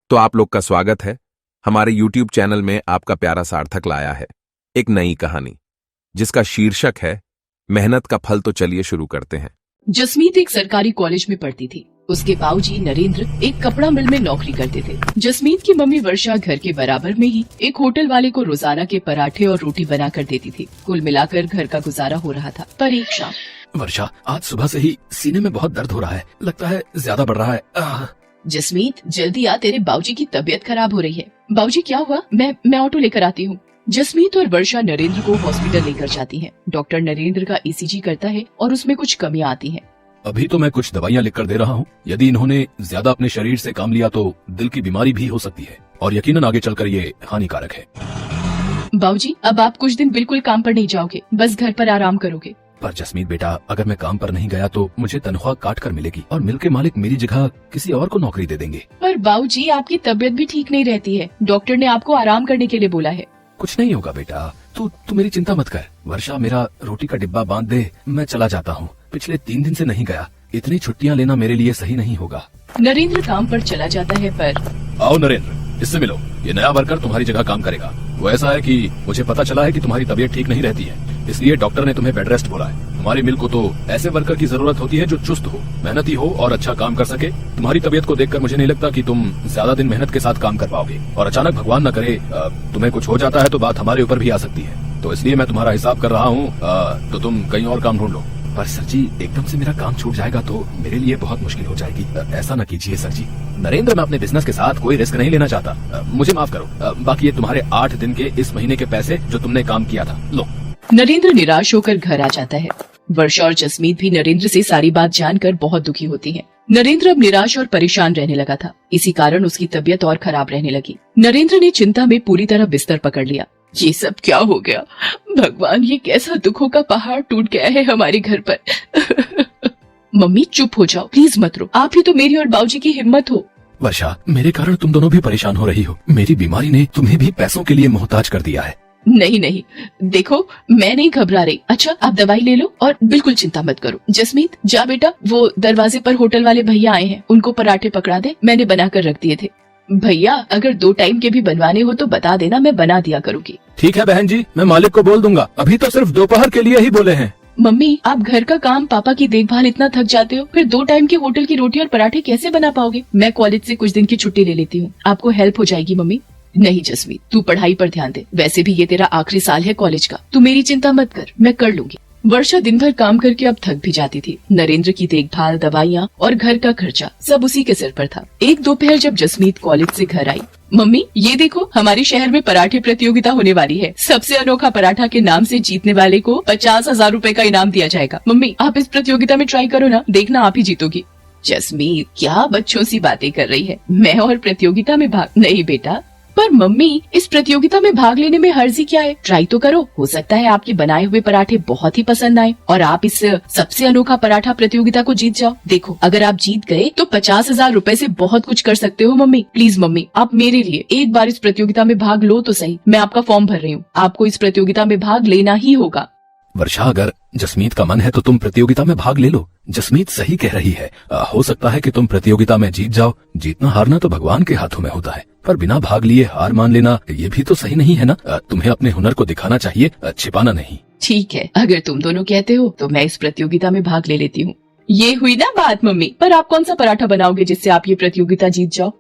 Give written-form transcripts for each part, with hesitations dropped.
तो आप लोग का स्वागत है। हमारे YouTube चैनल में आपका प्यारा सार्थक लाया है एक नई कहानी जिसका शीर्षक है मेहनत का फल। तो चलिए शुरू करते हैं। जसमीत एक सरकारी कॉलेज में पढ़ती थी। उसके बाबूजी नरेंद्र एक कपड़ा मिल में नौकरी करते थे। जसमीत की मम्मी वर्षा घर के बराबर में ही एक होटल वाले को रोजाना के पराठे और रोटी बना कर देती थी। कुल मिलाकर घर का गुजारा हो रहा था। पर एक शाम, वर्षा, आज सुबह से ही सीने में बहुत दर्द हो रहा है, लगता है ज्यादा बढ़ रहा है। जसमीत जल्दी आ, तेरे बाबूजी की तबीयत खराब हो रही है। बाबूजी क्या हुआ? मैं ऑटो लेकर आती हूँ। जसमीत और वर्षा नरेंद्र को हॉस्पिटल लेकर जाती हैं। डॉक्टर नरेंद्र का ईसीजी करता है और उसमें कुछ कमियां आती हैं। अभी तो मैं कुछ दवाइयाँ लिख कर दे रहा हूँ। यदि इन्होंने ज्यादा अपने शरीर से काम लिया तो दिल की बीमारी भी हो सकती है और यकीनन आगे चलकर ये हानिकारक है। बाबूजी, अब आप कुछ दिन बिल्कुल काम पर नहीं जाओगे, बस घर पर आराम करोगे। पर जसमीत बेटा, अगर मैं काम पर नहीं गया तो मुझे तनख्वाह काट कर मिलेगी और मिल के मालिक मेरी जगह किसी और को नौकरी दे देंगे। पर बाबूजी, आपकी तबीयत भी ठीक नहीं रहती है। डॉक्टर ने आपको आराम करने के लिए बोला है। कुछ नहीं होगा बेटा, तू मेरी चिंता मत कर। वर्षा, मेरा रोटी का डिब्बा बांध दे, मैं चला जाता हूँ। पिछले 3 दिन से नहीं गया। इतनी छुट्टियाँ लेना मेरे लिए सही नहीं होगा। नरेंद्र काम पर चला जाता है। पर आओ नरेंद्र, इससे मिलो। ये नया वर्कर तुम्हारी जगह काम करेगा। वो ऐसा है कि मुझे पता चला है कि तुम्हारी तबीयत ठीक नहीं रहती है, इसलिए डॉक्टर ने तुम्हें बेड रेस्ट बोला है। हमारी मिल को तो ऐसे वर्कर की जरूरत होती है जो चुस्त हो, मेहनती हो और अच्छा काम कर सके। तुम्हारी तबीयत को देखकर मुझे नहीं लगता कि तुम ज्यादा दिन मेहनत के साथ काम कर पाओगे, और अचानक भगवान न करे तुम्हें कुछ हो जाता है तो बात हमारे ऊपर भी आ सकती है। तो इसलिए मैं तुम्हारा हिसाब कर रहा हूँ, तो तुम कहीं और काम ढूंढ लो। पर सर जी, एकदम से मेरा काम छूट जाएगा तो मेरे लिए बहुत मुश्किल हो जाएगी। ऐसा न कीजिए सर जी। नरेंद्र, मैं अपने बिजनेस के साथ कोई रिस्क नहीं लेना चाहता। मुझे माफ करो। बाकी ये तुम्हारे 8 दिन के इस महीने के पैसे जो तुमने काम किया था, लो। नरेंद्र निराश होकर घर आ जाता है। वर्षा और जसमीत भी नरेंद्र से सारी बात जानकर बहुत दुखी होती हैं। नरेंद्र अब निराश और परेशान रहने लगा था। इसी कारण उसकी तबीयत और खराब रहने लगी। नरेंद्र ने चिंता में पूरी तरह बिस्तर पकड़ लिया। ये सब क्या हो गया? भगवान, ये कैसा दुखों का पहाड़ टूट गया है हमारे घर पर। मम्मी चुप हो जाओ, प्लीज मत रो। आप ही तो मेरी और बाबूजी की हिम्मत हो। वर्षा, मेरे कारण तुम दोनों भी परेशान हो रही हो। मेरी बीमारी ने तुम्हें भी पैसों के लिए मोहताज कर दिया है। नहीं, देखो, मैं नहीं घबरा रही। अच्छा, आप दवाई ले लो और बिल्कुल चिंता मत करो। जसमीत, जा बेटा, वो दरवाजे पर होटल वाले भैया आए हैं, उनको पराठे पकड़ा दे, मैंने बना कर रख दिए थे। भैया, अगर 2 टाइम के भी बनवाने हो तो बता देना, मैं बना दिया करूँगी। ठीक है बहन जी, मैं मालिक को बोल दूंगा। अभी तो सिर्फ दोपहर के लिए ही बोले हैं। मम्मी, आप घर का काम, पापा की देखभाल इतना थक जाते हो, फिर 2 टाइम के होटल की रोटी और पराठे कैसे बना पाओगे? मैं कॉलेज से कुछ दिन की छुट्टी ले लेती हूँ, आपको हेल्प हो जाएगी। मम्मी, नहीं जसमीत, तू पढ़ाई पर ध्यान दे। वैसे भी ये तेरा आखिरी साल है कॉलेज का, तू मेरी चिंता मत कर, मैं कर लूंगी। वर्षा दिन भर काम करके अब थक भी जाती थी। नरेंद्र की देखभाल, दवाइयाँ और घर का खर्चा सब उसी के सिर पर था। एक दोपहर जब जसमीत कॉलेज से घर आई, मम्मी ये देखो, हमारे शहर में पराठे प्रतियोगिता होने वाली है। सबसे अनोखा पराठा के नाम से जीतने वाले को 50,000 रूपए का इनाम दिया जाएगा। मम्मी, आप इस प्रतियोगिता में ट्राई करो ना, देखना आप ही जीतोगी। जसमीत क्या बच्चों सी बातें कर रही है? मैं और प्रतियोगिता में भाग? नहीं बेटा। पर मम्मी, इस प्रतियोगिता में भाग लेने में हर्जी क्या है? ट्राई तो करो, हो सकता है आपके बनाए हुए पराठे बहुत ही पसंद आए और आप इस सबसे अनोखा पराठा प्रतियोगिता को जीत जाओ। देखो, अगर आप जीत गए तो 50,000 रूपए से बहुत कुछ कर सकते हो। मम्मी प्लीज, मम्मी आप मेरे लिए एक बार इस प्रतियोगिता में भाग लो तो सही। मैं आपका फॉर्म भर रही हूँ, आपको इस प्रतियोगिता में भाग लेना ही होगा। वर्षा, अगर जसमीत का मन है तो तुम प्रतियोगिता में भाग ले लो। जसमीत सही कह रही है। हो सकता है कि तुम प्रतियोगिता में जीत जाओ। जीतना हारना तो भगवान के हाथों में होता है, पर बिना भाग लिए हार मान लेना ये भी तो सही नहीं है ना। तुम्हें अपने हुनर को दिखाना चाहिए, छिपाना नहीं। ठीक है, अगर तुम दोनों कहते हो तो मैं इस प्रतियोगिता में भाग ले लेती हूँ। ये हुई ना बात मम्मी। पर आप कौन सा पराठा बनाओगे जिससे आप ये प्रतियोगिता जीत जाओ?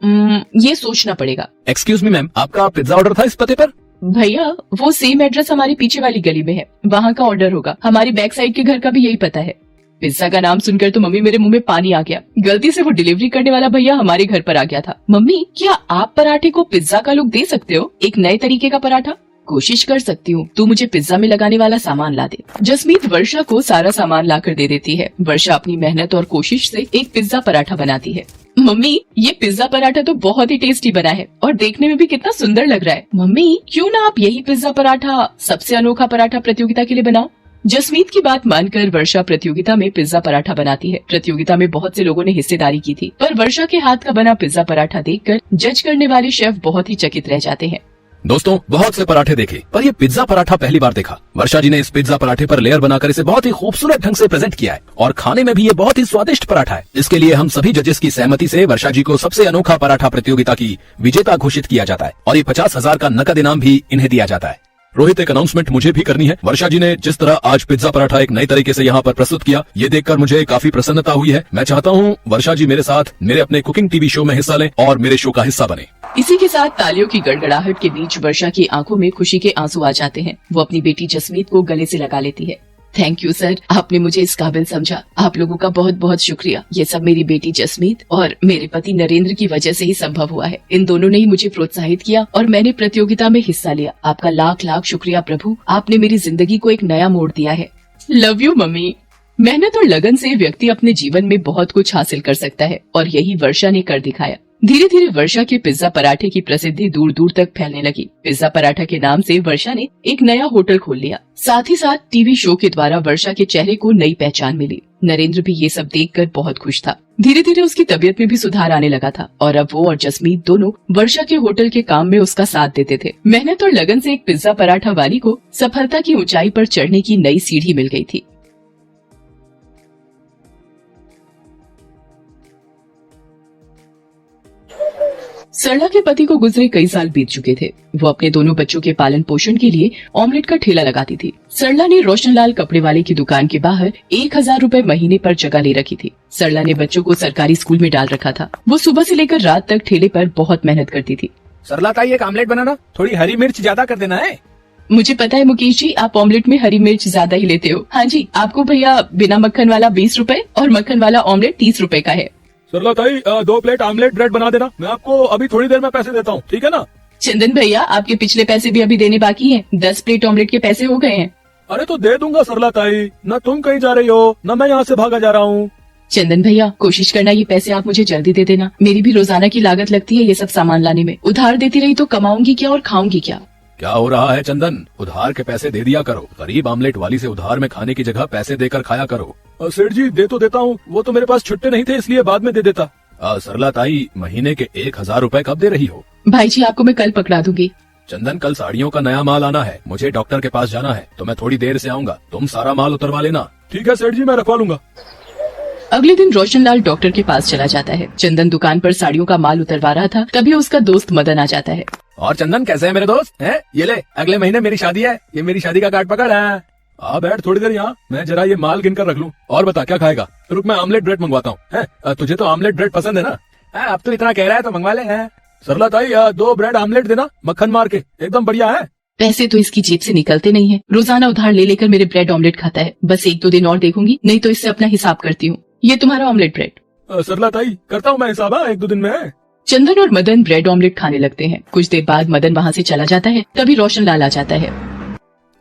ये सोचना पड़ेगा। एक्सक्यूज मी मैम, आपका पिज्जा ऑर्डर था इस पते पर? भैया, वो सेम एड्रेस हमारी पीछे वाली गली में है, वहाँ का ऑर्डर होगा। हमारी बैक साइड के घर का भी यही पता है। पिज्जा का नाम सुनकर तो मम्मी मेरे मुंह में पानी आ गया। गलती से वो डिलीवरी करने वाला भैया हमारे घर पर आ गया था। मम्मी, क्या आप पराठे को पिज्जा का लुक दे सकते हो? एक नए तरीके का पराठा? कोशिश कर सकती हूँ, तू मुझे पिज्जा में लगाने वाला सामान ला दे। जसमीत वर्षा को सारा सामान ला कर दे देती है। वर्षा अपनी मेहनत और कोशिश से एक पिज्जा पराठा बनाती है। मम्मी, ये पिज्जा पराठा तो बहुत ही टेस्टी बना है और देखने में भी कितना सुंदर लग रहा है। मम्मी, क्यों ना आप यही पिज्जा पराठा सबसे अनोखा पराठा प्रतियोगिता के लिए बनाओ। जसमीत की बात मानकर वर्षा प्रतियोगिता में पिज्जा पराठा बनाती है। प्रतियोगिता में बहुत से लोगों ने हिस्सेदारी की थी, पर वर्षा के हाथ का बना पिज्जा पराठा देखकर जज करने वाले शेफ बहुत ही चकित रह जाते हैं। दोस्तों, बहुत से पराठे देखे, पर ये पिज्जा पराठा पहली बार देखा। वर्षा जी ने इस पिज्जा पराठे पर लेयर बनाकर इसे बहुत ही खूबसूरत ढंग से प्रेजेंट किया है और खाने में भी ये बहुत ही स्वादिष्ट पराठा है। इसके लिए हम सभी जजेस की सहमति से वर्षा जी को सबसे अनोखा पराठा प्रतियोगिता की विजेता घोषित किया जाता है और ये 50,000 का नकद इनाम भी इन्हें दिया जाता है। रोहित, एक अनाउंसमेंट मुझे भी करनी है। वर्षा जी ने जिस तरह आज पिज्जा पराठा एक नए तरीके से यहाँ पर प्रस्तुत किया, ये देखकर मुझे काफी प्रसन्नता हुई है। मैं चाहता हूँ वर्षा जी मेरे साथ मेरे अपने कुकिंग टीवी शो में हिस्सा लें और मेरे शो का हिस्सा बने। इसी के साथ तालियों की गड़गड़ाहट के बीच वर्षा की आंखों में खुशी के आंसू आ जाते हैं। वो अपनी बेटी जसमीत को गले से लगा लेती है। थैंक यू सर, आपने मुझे इस काबिल समझा। आप लोगों का बहुत बहुत शुक्रिया। ये सब मेरी बेटी जसमीत और मेरे पति नरेंद्र की वजह से ही संभव हुआ है। इन दोनों ने ही मुझे प्रोत्साहित किया और मैंने प्रतियोगिता में हिस्सा लिया। आपका लाख लाख शुक्रिया प्रभु, आपने मेरी जिंदगी को एक नया मोड़ दिया है। Love you mummy. मेहनत और लगन से व्यक्ति अपने जीवन में बहुत कुछ हासिल कर सकता है और यही वर्षा ने कर दिखाया। धीरे धीरे वर्षा के पिज्जा पराठे की प्रसिद्धि दूर दूर तक फैलने लगी। पिज्जा पराठा के नाम से वर्षा ने एक नया होटल खोल लिया। साथ ही साथ टीवी शो के द्वारा वर्षा के चेहरे को नई पहचान मिली। नरेंद्र भी ये सब देखकर बहुत खुश था। धीरे धीरे उसकी तबीयत में भी सुधार आने लगा था और अब वो और जसमीत दोनों वर्षा के होटल के काम में उसका साथ देते थे। मेहनत और लगन से एक पिज्जा पराठा वाली को सफलता की ऊंचाई पर चढ़ने की नई सीढ़ी मिल गई थी। सरला के पति को गुजरे कई साल बीत चुके थे। वो अपने दोनों बच्चों के पालन पोषण के लिए ऑमलेट का ठेला लगाती थी। सरला ने रोशनलाल कपड़े वाले की दुकान के बाहर 1,000 रुपए महीने पर जगह ले रखी थी। सरला ने बच्चों को सरकारी स्कूल में डाल रखा था। वो सुबह से लेकर रात तक ठेले पर बहुत मेहनत करती थी। सरला ताई, एक आमलेट बनाना, थोड़ी हरी मिर्च ज्यादा कर देना है। मुझे पता है मुकेश जी, आप ऑमलेट में हरी मिर्च ज्यादा ही लेते हो। हाँ जी, आपको भैया बिना मक्खन वाला 20 रुपए और मक्खन वाला ऑमलेट 30 रुपए का है। सरला ताई, 2 प्लेट आमलेट ब्रेड बना देना। मैं आपको अभी थोड़ी देर में पैसे देता हूँ, ठीक है ना? चंदन भैया, आपके पिछले पैसे भी अभी देने बाकी हैं। 10 प्लेट ऑमलेट के पैसे हो गए हैं। अरे तो दे दूंगा सरला ताई, न तुम कहीं जा रही हो न मैं यहाँ से भागा जा रहा हूँ। चंदन भैया, कोशिश करना ये पैसे आप मुझे जल्दी दे देना। मेरी भी रोजाना की लागत लगती है ये सब सामान लाने में। उधार देती रही तो कमाऊंगी क्या और खाऊंगी क्या? क्या हो रहा है चंदन? उधार के पैसे दे दिया करो। गरीब आमलेट वाली से उधार में खाने की जगह पैसे देकर खाया करो। सेठ जी, दे तो देता हूँ, वो तो मेरे पास छुट्टे नहीं थे इसलिए बाद में दे देता। सरला ताई, महीने के 1,000 रुपए कब दे रही हो? भाई जी, आपको मैं कल पकड़ा दूंगी। चंदन, कल साड़ियों का नया माल आना है, मुझे डॉक्टर के पास जाना है, तो मैं थोड़ी देर से आऊंगा। तुम सारा माल उतरवा लेना। ठीक है सेठ जी, मैं रखवा लूंगा। अगले दिन रोशनलाल डॉक्टर के पास चला जाता है। चंदन दुकान पर साड़ियों का माल उतरवा रहा था, तभी उसका दोस्त मदन आ जाता है। और चंदन, कैसे है मेरे दोस्त? हैं? ये ले, अगले महीने मेरी शादी है, ये मेरी शादी का कार्ड पकड़ है। बैठ थोड़ी देर यहाँ, मैं जरा ये माल गिनकर रख लूँ। और बता, क्या खाएगा? रुक, मैं आमलेट ब्रेड मंगवाता हूँ। तुझे तो आमलेट ब्रेड पसंद है ना? अब तो इतना कह रहा है तो मंगवा ले। सरला ताई, 2 ब्रेड आमलेट देना, मक्खन मार के, एकदम बढ़िया है। पैसे तो इसकी जेब से निकलते नहीं है। रोजाना उधार ले लेकर मेरे ब्रेड ऑमलेट खाता है। बस 1-2 दिन और देखूंगी, नहीं तो इससे अपना हिसाब करती हूँ। ये तुम्हारा ऑमलेट ब्रेड। सरला ताई, करता हूँ मैं हिसाब 1-2 दिन में। चंदन और मदन ब्रेड ऑमलेट खाने लगते हैं। कुछ देर बाद मदन वहाँ से चला जाता है, तभी रोशनलाल आ जाता है।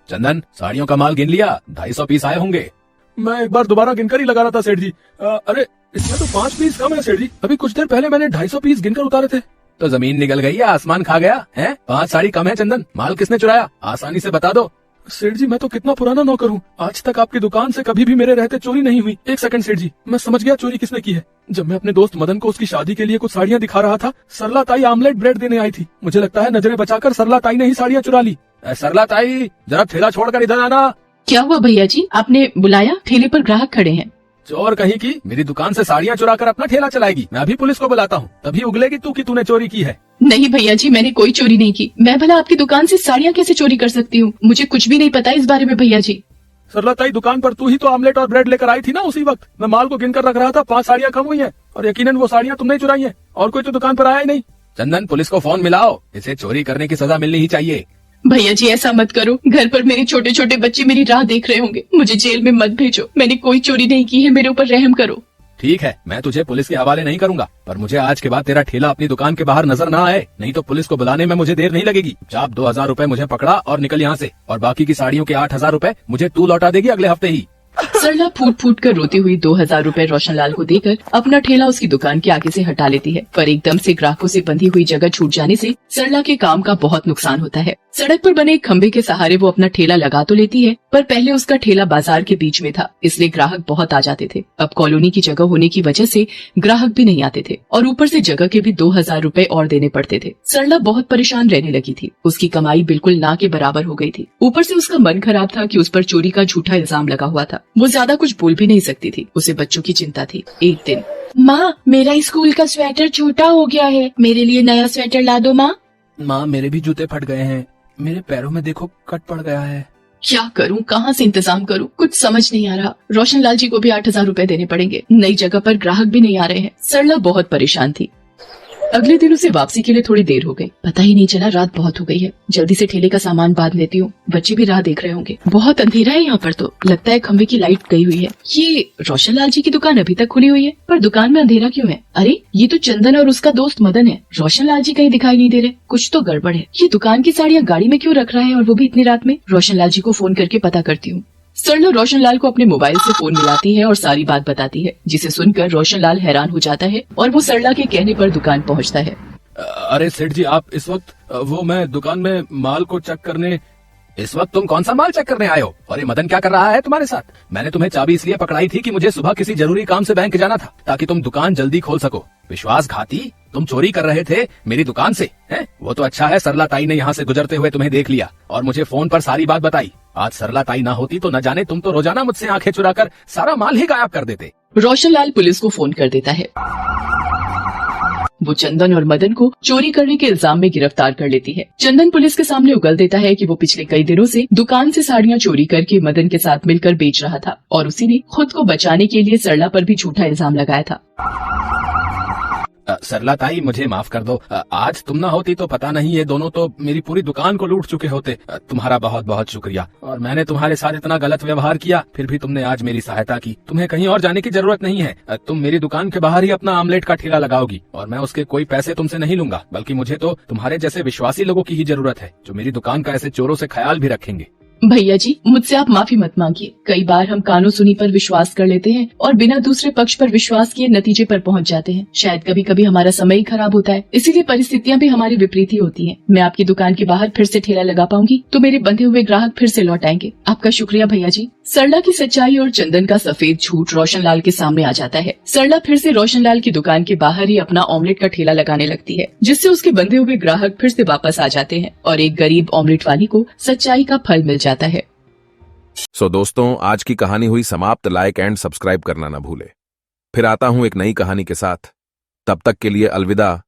चंदन, साड़ियों का माल गिन लिया? 250 पीस आए होंगे। मैं एक बार दोबारा गिनकर ही लगा रहा था सेठ जी। अरे इसमें तो 5 पीस कम है सेठ जी। अभी कुछ देर पहले मैंने 250 पीस गिनकर उतारे थे। तो जमीन निकल गई या आसमान खा गया है? 5 साड़ी कम है चंदन। माल किसने चुराया? आसानी से बता दो। सेठ जी, मैं तो कितना पुराना नौकर हूँ, आज तक आपकी दुकान से कभी भी मेरे रहते चोरी नहीं हुई। 1 सेकंड सेठ जी, मैं समझ गया चोरी किसने की है। जब मैं अपने दोस्त मदन को उसकी शादी के लिए कुछ साड़ियाँ दिखा रहा था, सरला ताई आमलेट ब्रेड देने आई थी। मुझे लगता है नजरें बचाकर सरला ताई ने ही साड़ियाँ चुरा ली। सरला ताई, जरा ठेला छोड़कर इधर आना। क्या हुआ भैया जी, आपने बुलाया? ठेले पर ग्राहक खड़े हैं। चोर कहीं की मेरी दुकान से साड़ियाँ चुरा कर अपना ठेला चलाएगी। मैं अभी पुलिस को बुलाता हूँ, तभी उगलेगी तू कि तूने चोरी की है। नहीं भैया जी, मैंने कोई चोरी नहीं की। मैं भला आपकी दुकान से साड़ियाँ कैसे चोरी कर सकती हूँ? मुझे कुछ भी नहीं पता इस बारे में भैया जी। सरला ताई, दुकान पर तू ही तो आमलेट और ब्रेड लेकर आई थी ना उसी वक्त। मैं माल को गिनकर रख रहा था, 5 साड़ियाँ कम हुई हैं और यकीनन वो साड़ियाँ तुमने चुराई हैं और कोई तो दुकान पर आया ही नहीं। चंदन, पुलिस को फोन मिलाओ, इसे चोरी करने की सजा मिलनी ही चाहिए। भैया जी, ऐसा मत करो। घर पर मेरे छोटे छोटे बच्चे मेरी राह देख रहे होंगे। मुझे जेल में मत भेजो। मैंने कोई चोरी नहीं की है, मेरे ऊपर रहम करो। ठीक है, मैं तुझे पुलिस के हवाले नहीं करूंगा, पर मुझे आज के बाद तेरा ठेला अपनी दुकान के बाहर नजर ना आए, नहीं तो पुलिस को बुलाने में मुझे देर नहीं लगेगी। चाप 2,000 रुपए मुझे पकड़ा और निकल यहाँ से, और बाकी की साड़ियों के 8,000 रुपए मुझे तू लौटा देगी अगले हफ्ते ही। सरला फूट फूट कर रोती हुई 2000 रुपए रोशनलाल को देकर अपना ठेला उसकी दुकान के आगे से हटा लेती है, पर एकदम से ग्राहकों से बंधी हुई जगह छूट जाने से सरला के काम का बहुत नुकसान होता है। सड़क पर बने एक खंबे के सहारे वो अपना ठेला लगा तो लेती है, पर पहले उसका ठेला बाजार के बीच में था, इसलिए ग्राहक बहुत आ जाते थे। अब कॉलोनी की जगह होने की वजह से ग्राहक भी नहीं आते थे और ऊपर से जगह के भी 2000 रुपए और देने पड़ते थे। सरला बहुत परेशान रहने लगी थी, उसकी कमाई बिल्कुल ना के बराबर हो गई थी। ऊपर से उसका मन खराब था कि उस पर चोरी का झूठा इल्जाम लगा हुआ था। वो ज्यादा कुछ बोल भी नहीं सकती थी, उसे बच्चों की चिंता थी। एक दिन, माँ मेरा स्कूल का स्वेटर छोटा हो गया है, मेरे लिए नया स्वेटर ला दो माँ। माँ मेरे भी जूते फट गए हैं, मेरे पैरों में देखो कट पड़ गया है। क्या करूं, कहाँ से इंतजाम करूं, कुछ समझ नहीं आ रहा। रोशनलाल जी को भी 8000 रुपए देने पड़ेंगे, नई जगह पर ग्राहक भी नहीं आ रहे हैं। सरला बहुत परेशान थी। अगले दिन उसे वापसी के लिए थोड़ी देर हो गई, पता ही नहीं चला रात बहुत हो गई है। जल्दी से ठेले का सामान बांध लेती हूँ, बच्चे भी राह देख रहे होंगे। बहुत अंधेरा है यहाँ पर तो, लगता है खंबे की लाइट गई हुई है। ये रोशनलाल जी की दुकान अभी तक खुली हुई है, पर दुकान में अंधेरा क्यों है? अरे ये तो चंदन और उसका दोस्त मदन है। रोशनलाल जी कहीं दिखाई नहीं दे रहे, कुछ तो गड़बड़ है। ये दुकान की साड़ियाँ गाड़ी में क्यों रख रहा है और वो भी इतनी रात में? रोशनलाल जी को फोन करके पता करती हूँ। सरला रोशनलाल को अपने मोबाइल से फोन मिलाती है और सारी बात बताती है, जिसे सुनकर रोशनलाल हैरान हो जाता है और वो सरला के कहने पर दुकान पहुंचता है। अरे सेठ जी, आप इस वक्त वो मैं दुकान में माल को चेक करने। इस वक्त तुम कौन सा माल चेक करने आए हो? और ये मदन क्या कर रहा है तुम्हारे साथ? मैंने तुम्हें चाबी इसलिए पकड़ाई थी कि मुझे सुबह किसी जरूरी काम से बैंक जाना था, ताकि तुम दुकान जल्दी खोल सको। विश्वासघाती, तुम चोरी कर रहे थे मेरी दुकान से, हैं? वो तो अच्छा है सरला ताई ने यहाँ से गुजरते हुए तुम्हें देख लिया और मुझे फोन पर सारी बात बताई। आज सरला ताई ना होती तो न जाने तुम तो रोजाना मुझसे आंखें चुराकर सारा माल ही गायब कर देते। रोशनलाल पुलिस को फोन कर देता है। वो चंदन और मदन को चोरी करने के इल्जाम में गिरफ्तार कर लेती है। चंदन पुलिस के सामने उगल देता है कि वो पिछले कई दिनों से दुकान से साड़ियाँ चोरी करके मदन के साथ मिलकर बेच रहा था और उसी ने खुद को बचाने के लिए सरला पर भी झूठा इल्जाम लगाया था। सरला ताई मुझे माफ कर दो, आज तुम ना होती तो पता नहीं ये दोनों तो मेरी पूरी दुकान को लूट चुके होते। तुम्हारा बहुत बहुत शुक्रिया। और मैंने तुम्हारे साथ इतना गलत व्यवहार किया, फिर भी तुमने आज मेरी सहायता की। तुम्हें कहीं और जाने की जरूरत नहीं है, तुम मेरी दुकान के बाहर ही अपना आमलेट का ठेला लगाओगी और मैं उसके कोई पैसे तुमसे नहीं लूंगा, बल्कि मुझे तो तुम्हारे जैसे विश्वासी लोगों की ही जरूरत है जो मेरी दुकान का ऐसे चोरों से ख्याल भी रखेंगे। भैया जी, मुझसे आप माफी मत मांगिए। कई बार हम कानो सुनी पर विश्वास कर लेते हैं और बिना दूसरे पक्ष पर विश्वास किए नतीजे पर पहुंच जाते हैं। शायद कभी कभी हमारा समय ही खराब होता है, इसीलिए परिस्थितियां भी हमारी विपरीत ही होती हैं। मैं आपकी दुकान के बाहर फिर से ठेला लगा पाऊंगी तो मेरे बंधे हुए ग्राहक फिर से लौट आएंगे। आपका शुक्रिया भैया जी। सरला की सच्चाई और चंदन का सफेद झूठ रोशनलाल के सामने आ जाता है। सरला फिर से रोशनलाल की दुकान के बाहर ही अपना ऑमलेट का ठेला लगाने लगती है, जिससे उसके बंधे हुए ग्राहक फिर से वापस आ जाते हैं और एक गरीब ऑमलेट वाली को सच्चाई का फल मिल जाता है। सो दोस्तों, आज की कहानी हुई समाप्त। लाइक एंड सब्सक्राइब करना ना भूले। फिर आता हूं एक नई कहानी के साथ। तब तक के लिए अलविदा।